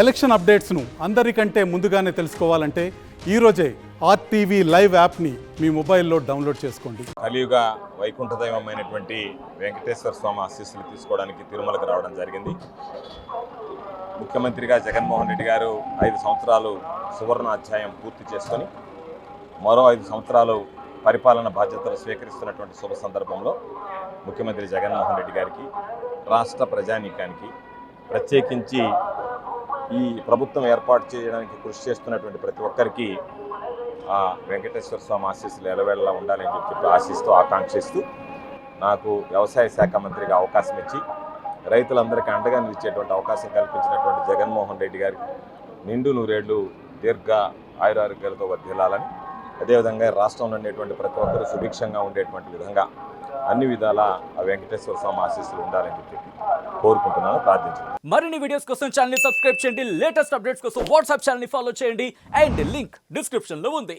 Election అప్డేట్స్ను అందరికంటే ముందుగానే తెలుసుకోవాలంటే ఈరోజే ఆర్టీవీ లైవ్ యాప్ని మీ మొబైల్లో డౌన్లోడ్ చేసుకోండి. కలియుగ వైకుంఠ దైవమైనటువంటి వెంకటేశ్వర స్వామి ఆశీస్సులు తీసుకోవడానికి తిరుమలకు రావడం జరిగింది. ముఖ్యమంత్రిగా జగన్మోహన్ రెడ్డి గారు 5 సంవత్సరాలు సువర్ణ అధ్యాయం పూర్తి చేసుకొని మరో 5 సంవత్సరాలు పరిపాలన బాధ్యతలు స్వీకరిస్తున్నటువంటి శుభ సందర్భంలో ముఖ్యమంత్రి జగన్మోహన్ రెడ్డి గారికి, రాష్ట్ర ప్రజానీకానికి, ప్రత్యేకించి ఈ ప్రభుత్వం ఏర్పాటు చేయడానికి కృషి చేస్తున్నటువంటి ప్రతి ఒక్కరికి ఆ వెంకటేశ్వర స్వామి ఆశీస్సులు ఎలవేళలా ఉండాలని చెప్పి ఆశిస్తూ, ఆకాంక్షిస్తూ నాకు వ్యవసాయ శాఖ మంత్రిగా అవకాశం ఇచ్చి రైతులందరికీ అండగా నిలిచేటువంటి అవకాశం కల్పించినటువంటి జగన్మోహన్ రెడ్డి గారికి నిండు నూరేళ్లు దీర్ఘ ఆయురారోగ్యాలతో వర్ధిల్లాలని, అదేవిధంగా రాష్ట్రంలో ఉండేటువంటి ప్రతి ఒక్కరూ సుభిక్షంగా ఉండేటువంటి విధంగా అన్ని విధాల ఆ వెంకటేశ్వర స్వామి ఆశీస్సులు ఉండాలని చెప్పి కోరుకుంటున్నాను, ప్రార్థించున్నాను. మరిన్ని వీడియోస్ కోసం ఛానల్ ని సబ్స్క్రైబ్ చేయండి, లేటెస్ట్ అప్డేట్స్ కోసం వాట్సాప్ ఛానల్ ని ఫాలో చేయండి అండ్ లింక్ డిస్క్రిప్షన్ లో ఉంది.